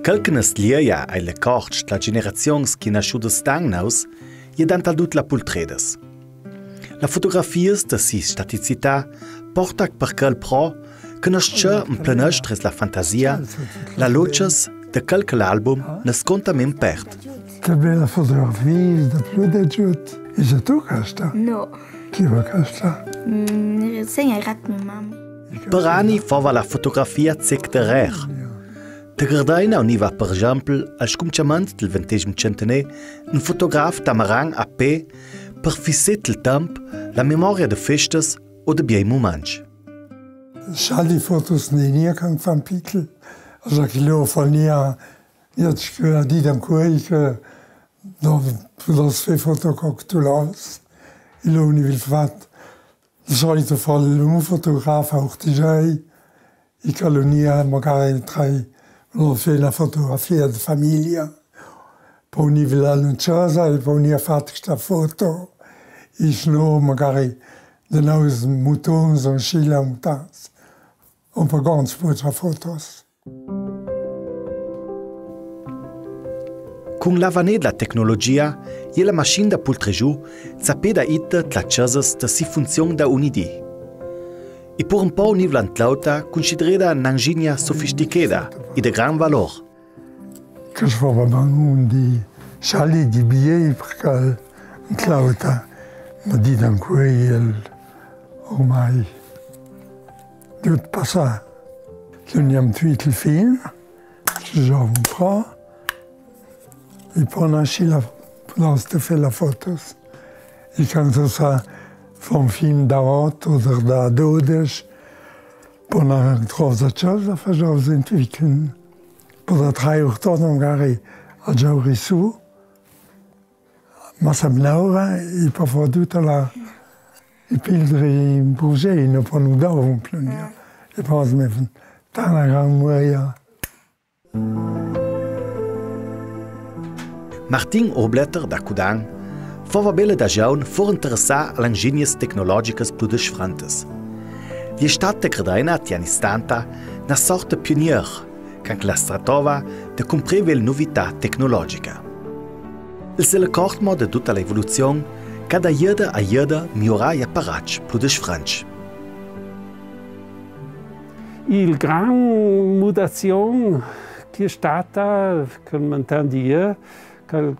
Calcanas lieja ai le corts la generazions che nasciudas d'angnaus je dantaldut la pultredas. La fotografias da si staticità porta per quel pro che nasce un planestres la fantasia, la luces de quel album nasconta men perd. Che bella fotografia, da più da giut. Is het ook questa? No. Chi va questa? Segna il rat mia mamma. Per anni fava la fotografia zec de rare. De Gardena univa per esempio al scumciament del 20 centenaire un fotograf d'amarang a P per fisset il temp, la memoria de festes o de biei moments. Schall die Fotos nie kan van Pickel. Als ik geloof van ja, jetzt die dan koeik, dan dat twee foto's te laat. Ik loop niet veel wat. Dan zal ik toch wel een fotograaf ook te zijn. Ik kan niet magari tre. On fait la fotografia de famiglia. Poi ogni villano casa e poi ogni fatto foto. Ich no magari de naus moutons en Chile moutons. On peut ganz potre fotos. Con l'avanè della tecnologia, e la macchina da pultregiù sapeda ita la chasas da si funzione da un'idea. E per un po' nivlant lauta considerada un'ingegna sofisticata e de gran valor. Che fava un di sali di biei perché lauta, ma di dan quel ormai dut passa. L'uniam tweet il film, je un pro, e poi nasci la place de faire la fotos. E quando sa vom film da 8 oder da 12, po na troza cosa facciamo entwickeln. Po da 3 uur tot magari a giauri su, ma sa bnaura e po forduta la i pildri in Brugeino po nu da un plunia. E po smeven tana gran mueia. Martin Obletter da Kudang fava bella da jaun for interessar all'ingegnes tecnologicas plus frantes. Die Stadt de Gardena tiani stanta na sorte pionier, can la stratova de comprevel novità tecnologica. Il se l'accordo de tutta l'evoluzione, cada ieda a ieda migliora gli apparati plus franci. Il gran mutazione che è stata, che mantendia, che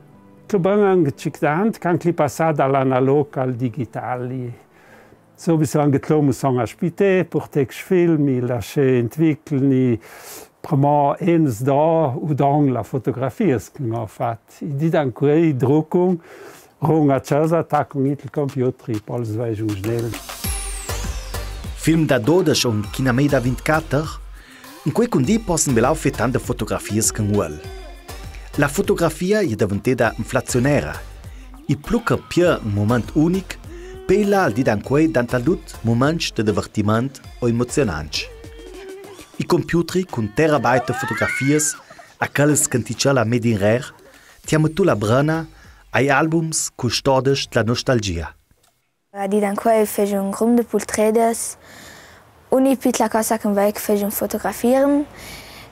abbiamo cictant, che è passata dall'analogo al digitale. So bisogna che lo musang aspite, portare film, lasciare entwickeln, prima eins da und dann la fotografia che ho fatto. E di dan quei druckung, rung a casa, taccon il computer, poi vai giù schnell. Film da 12 und Kinamei da 24, in cui con di possono belau fe tante fotografie che vuol. La fotografia è diventata inflazionera. I plucca più un momento unico, pela al di dan quei dantaldut momenti di divertimento o emozionanti. I computer con terabyte fotografie a quelles canticella made in rare, tiamo tu la brana ai albums custodis la nostalgia. Di dan quei fece un gruppo di portretes, ogni piccola cosa che vai fece fotografieren.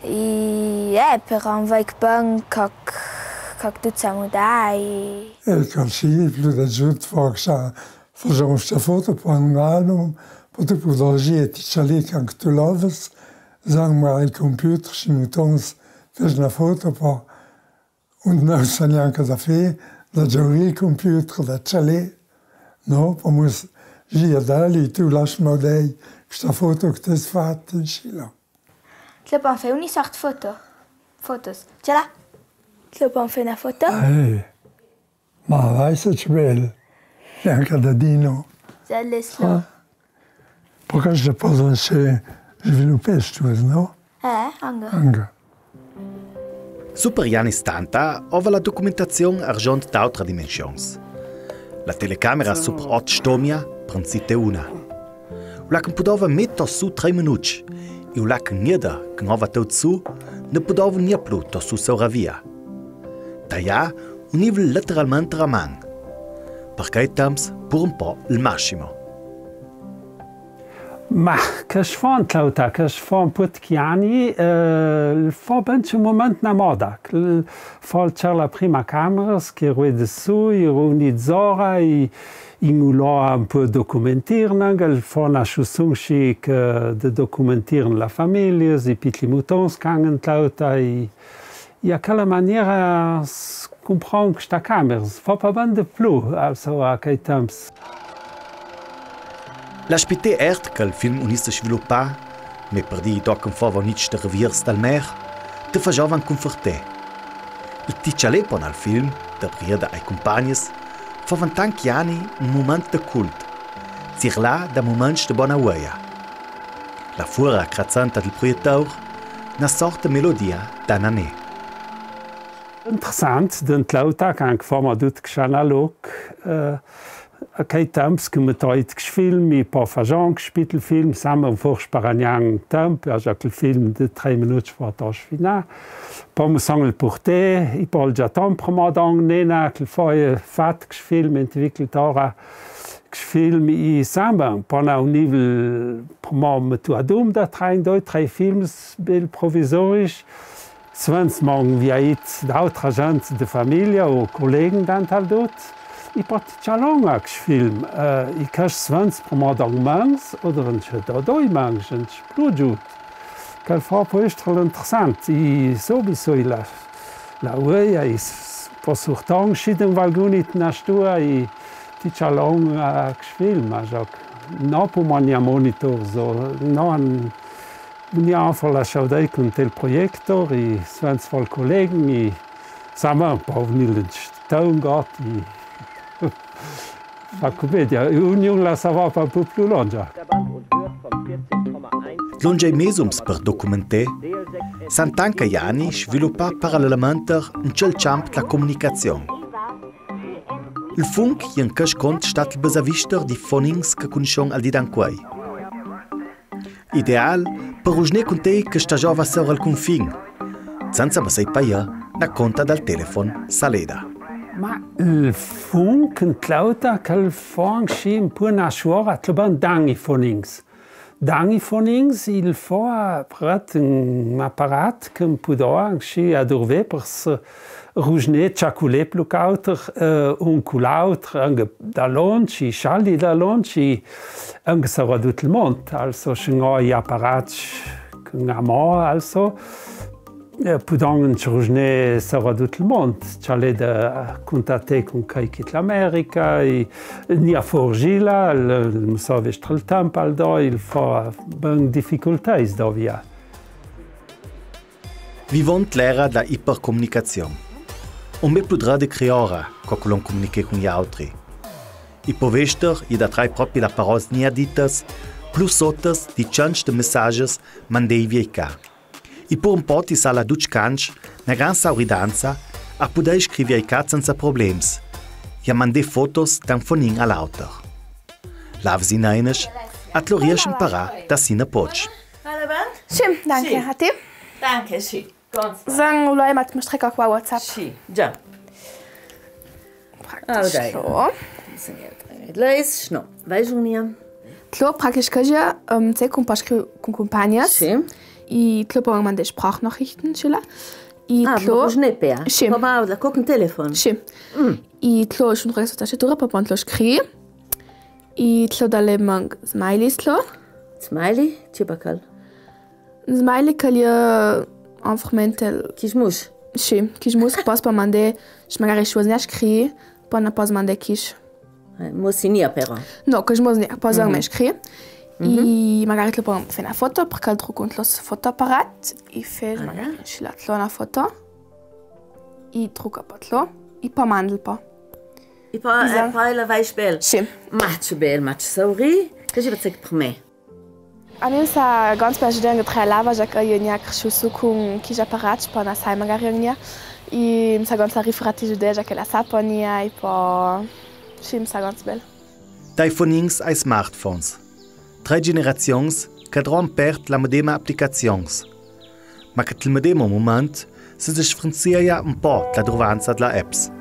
E per un vecchio banco che tutto siamo dai. E così più da giù facciamo questa foto per un album, per tipologie ti c'è che anche tu lavi, sagen wir il computer ci mutons fece una foto per und non sa neanche da fare, da giocare il computer da c'è no, per mus gira dali tu lasciamo dai questa foto che ti hai fatto in Scilla. Club an fait une sorte fotos. C'è là? Club an fait una foto? Ma weißt du wel, neanche da Dino. C'è l'eslo. Perché je posso se sviluppare questo, no? Anche. Super gli anni 70 ova la documentazione argent d'autra dimensions. La telecamera super 8 stomia prensite una. La che poteva mettere su 3 minuti. E la che nieda che non aveva tot su, ne poteva niente più to su saura via. Taia univa letteralmente a man. Perché temps per un po' il massimo. Ma che fa Clauta, che fa un po' di anni, fa un momento na moda. Fa la prima camera, che ruede su, i zora, i ingulò un po' documentieren, fa una chanson che de documentieren la famiglia, i pitli moutons gangen Clauta, e a quella maniera comprend questa camera. Fa pas ben de plus, also a quei temps. L'aspetto ert che il film unisse sviluppa, ma per di doc un favo nici de reviers dal mer, te fagiavan conforté. Il ticcialepon al film, da prieda ai compagnes, favan tanti anni un moment de cult, zirla da moments de bona ueia. La fura crazzanta del proiettor, una sorta melodia da nanè. Interessant, den Clauta kan forma dut analog. A quei temps que me toit film e pa fajan Spitalfilm samen furchtbar an jang temp, ja aquel film de 3 minuts vor das final. Pa me sangel porté, e pa ja temprement dang nena, aquel foie fat film entwickelt ora film e samen. Pa na un nivel pa me tu adum da trein doi 3 films bil provisorisch. 20 morgen wie it d'autra gent de Familie o Kollegen dan tal dot. I parti longa film. I cash 20 promadang mangs oder un doi mangs un explodjut. Quel fa po estral interessant. I sowieso la ueia is posurtang schiden valgunit na stua i ti longa film. No po mania monitor so no an ja for la chaudei con tel projektor i 20 vol kollegen i samen pa nil taun gat i fa comedia, Union la sava pa po più longa. Longe mesums per documenté, Santanca Jani sviluppa parallelamente un cel camp la comunicazione. Il funk è un cash cont stat il besavister di fonings che conoscion al didanquai. Ideal per usne con te che sta giova sera al confin, senza ma sei paia na conta dal telefon saleda. Ma il funk in Clauta che fa un po' una suora troban dangi fonings. Dangi fonings il fa prat un apparat che può anche a dove per rugner chaculé plucauter un culauter anche da lonci schalli da lonci anche sarà tutto il mondo also schon i apparat con amor also Pudangen rugner sarà tutto il mondo. C'è da contattare con Kaikit l'America, ni a Forgila, il savestre il tempo al do, il fa ben difficoltà da via. Vivont l'era da ipercomunicazione. On me potrà de creare quando l'on comunique con gli altri. I povester i da trai proprio la parola niaditas, plus sottes di change de messages mandei vieca. I pur un po' ti sa la duc canch, na gran sauridanza, a pudei scrivere i cat senza problems. Ja mande fotos dan fonin all'autor. Lavsi neinisch, at lo riesci imparà da sina poch. Sì, danke. A te? Danke, sì. Sagen ulai mat mi strecca qua WhatsApp. Sì, già. Praktisch so. Leis, no. Vai, Junia. Tlo, praktisch kaja, se con compagnas. Sì. I tlo pa man de Sprachnachrichten schiller. I tlo. Ah, ne per. Sì. Pa la coc un telefon. Sì. I tlo schon rechts da steht pa pont lo skri. I tlo dalle mang smileys tlo. Smiley, tibakal. Smiley kalia einfach mental. Kismus. Sì, kismus pas pa man de, magari chose ne skri, pa na pas man de kish. Mosinia però. No, que mos ne pas me skri. I magari tlo pa fe na foto, perché altro con lo fotoapparat, i fe magari schilat lo na foto. I truca patlo, i pa mandel pa. I pa la vai spel. Sì. Match bel, match sauri, che ci bazek per me. A mim sa ganz bem den getrelava, já que eu tinha crescido com que aparatos para na sair magari e sa ganz riferati jude já que ela saponia e pa sim sa ganz bel. iPhones e smartphones. 3 generazions che dron perd la medema applicazions. Ma che il medemo moment si differenzia un po' la drovanza della apps.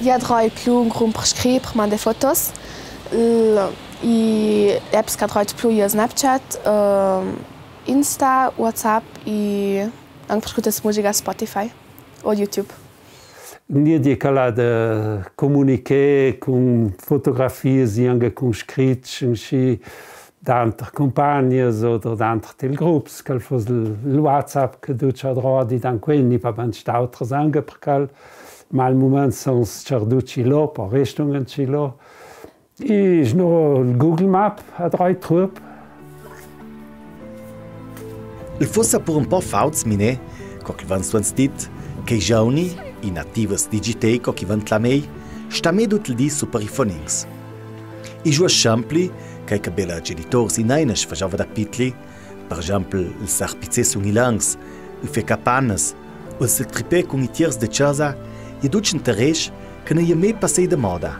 Io droi più un gruppo per scrivere, per mandare fotos. E apps che droi più io Snapchat, Insta, WhatsApp e anche per ascoltare musica Spotify o YouTube. Ние декала de comuniquer com fotografias e anche com escritos d'altre companhas oder d'altre telgrupps, que fosse o WhatsApp que tu já drodi dan quindi pa ban stautres anche perché mal moment são charduci lo, pa richtungen ci lo. E no Google Map a drei trup. Il fosse per un po' fauts mine, co che van suans dit, che i giovani, i nativas digitei co che van tlamei, sta me tutto il di super i fonings. I giù schampli, che i bella genitors in eines faceva da pitli, per esempio il sarpizze sun i langs, il fe capanas, o il tripé con i tiers de casa, i duc interès che ne me passei de moda,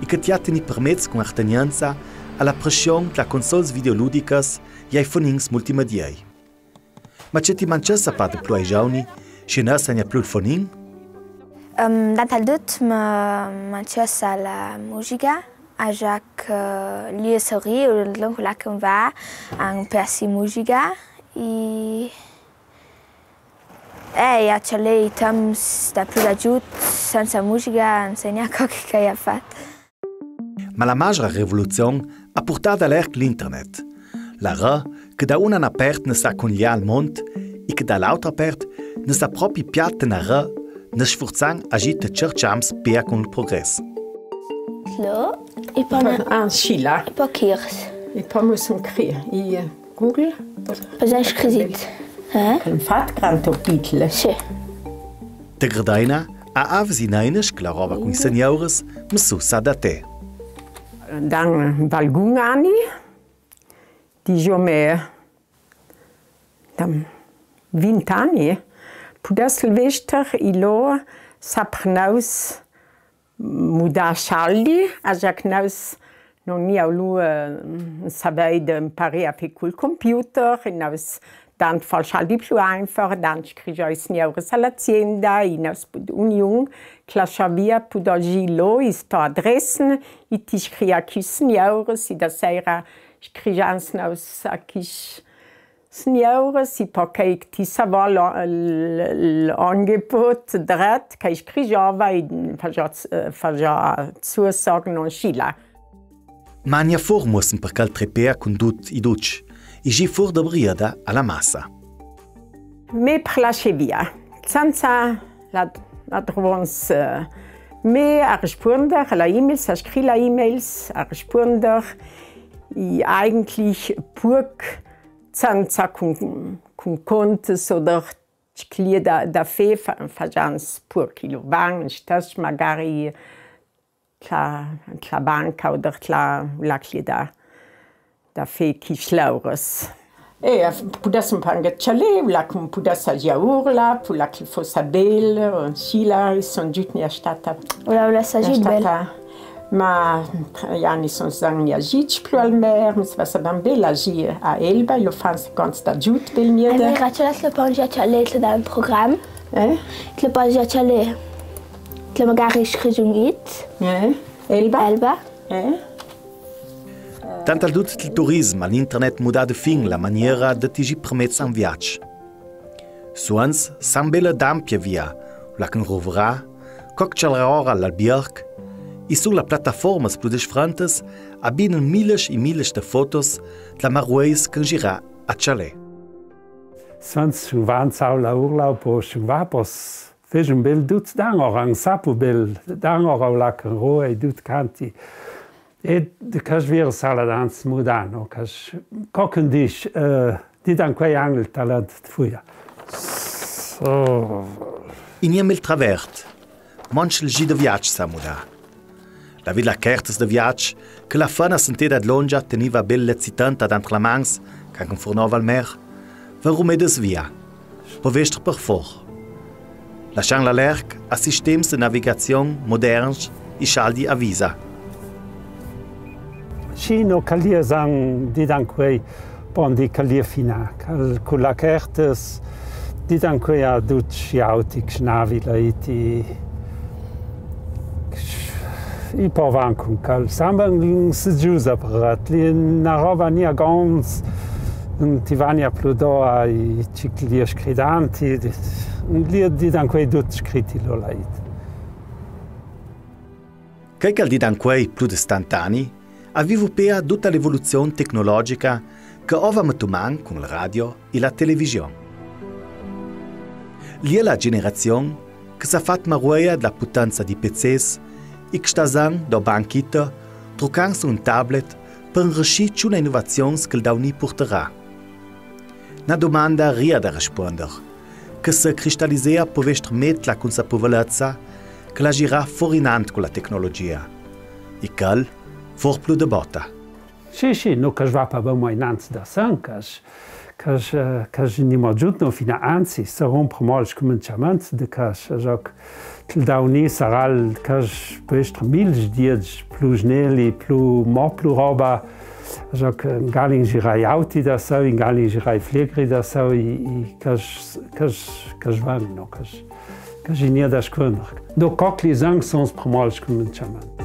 e che tiateni permets con artenianza alla pressione la consoles videoludicas e ai fonings multimediei. Ma c'è ti manchessa pa de più ai giovani, se ne sa più il foning? Data dut manchessa la musica, a Jacques lie sorri o longo la che va an persi musica e a chalei tams da più l'ajut senza musica non sai neanche che ha fatto. Ma la maggiore rivoluzione ha portato all'erc l'internet. La ra che da una apert ne sa congliare al mondo e che dall'altra apert ne sa proprio piatta na ra ne sforzang agite cerciams per con il progresso. Lo e poi un Sheila. e poi Kirs. E poi muss man kriegen. I Google. Pas è scritto. Un fat grande titel. Sì. De Gradaina a avs in eines che la roba con i seniores ma su sa da te. Dan valgun anni di giome dan 20 anni pudas vester ilo sapnaus muda Charlie a Jacques non ni lu savei de impari a fer col computer e naus dan falschal di più einfach dan scrigiois ni eures all'azienda in aus union clashavia pudaji lo sto adressen i ti scria kissen eures i da seira scrijans naus akis Seniore, si pakek ti savoir l'angebot dret, ka ich kriegava in faja zusagen on Chila. Mania formussen per cal treper con dut i duc, i gi for de briada alla massa. Me prlachevia, senza la trovons me a responder la e-mails, a scri la e-mails, a responder i eigentlich purk senza con contes oder clie da fe fajans pur kilo bang stas magari la banca oder la clie da fe ki schlaures. Pudas un pange chale, la cum pudas a jaurla, pu la ki fosa bel, on sila, son jutnia stata. Oder sa bel. Ma Jani sono sagen ja jic più al mer, mis va saban bella gi a Elba, lo fan seconds da giut bel miede. Allora, raccialas le poi già c'è da un programma. Le poi già c'è le magari scrigiun it. Elba. Elba. Tant al dut il turismo all'internet muda de fin la maniera de tigi permets un viaggio. Suans san bella dampia via, la can rovra, coc c'alra all'albierg, e sulla plataforma Spludes Frantes abbinen miles e miles de fotos la marueis che gira a Chalé. Svans vans au la urlaub o vapos fez un bel dut dangor ang sapu bel dangor au la ro e dut canti. E de cas vir sala dans modano, cas cocken dis di dan quei angel talent fuia. So. In il travert, manchel gi de viaggio sa muda. La villa cartas de viaggio che la fana sentida ad longia teniva belle citanta d'antre la mans, che confornava al mer, varum edes via, po vestre per for. Lascian la lerc a sistems de navigazione moderns e scaldi a visa. Chino calia sang di dan quei pondi calia fina, con la cartas di dan quei a duci autic navi la iti I povan con cal sambang se giusa per na roba nia gons ti vania pludo ai cicli scridanti li di dan quei dut scritti lo lait. Quel di dan quei più distantani avvivo pea tutta l'evoluzione tecnologica che ova metuman con la radio e la televisione. Lì è la generazione che sa fat maruia della potenza di PCs e che sta zang do banchita trucando un tablet per riuscire una innovazione che il dauni porterà. Una domanda ria da rispondere, che si cristallizza per met la consapevolezza che la gira fuorinant con la tecnologia e che for più de botta. Sì, non che va per mai innanzi da san, che non mi giunto fino anzi, sarà un promol cominciamento di che il dauni sarà che per mille dieci più snelli, più roba, che gali girai auti da so, gali girai flegri da so, che vanno, che non da scuola. Do coccli sang sono promol cominciamento.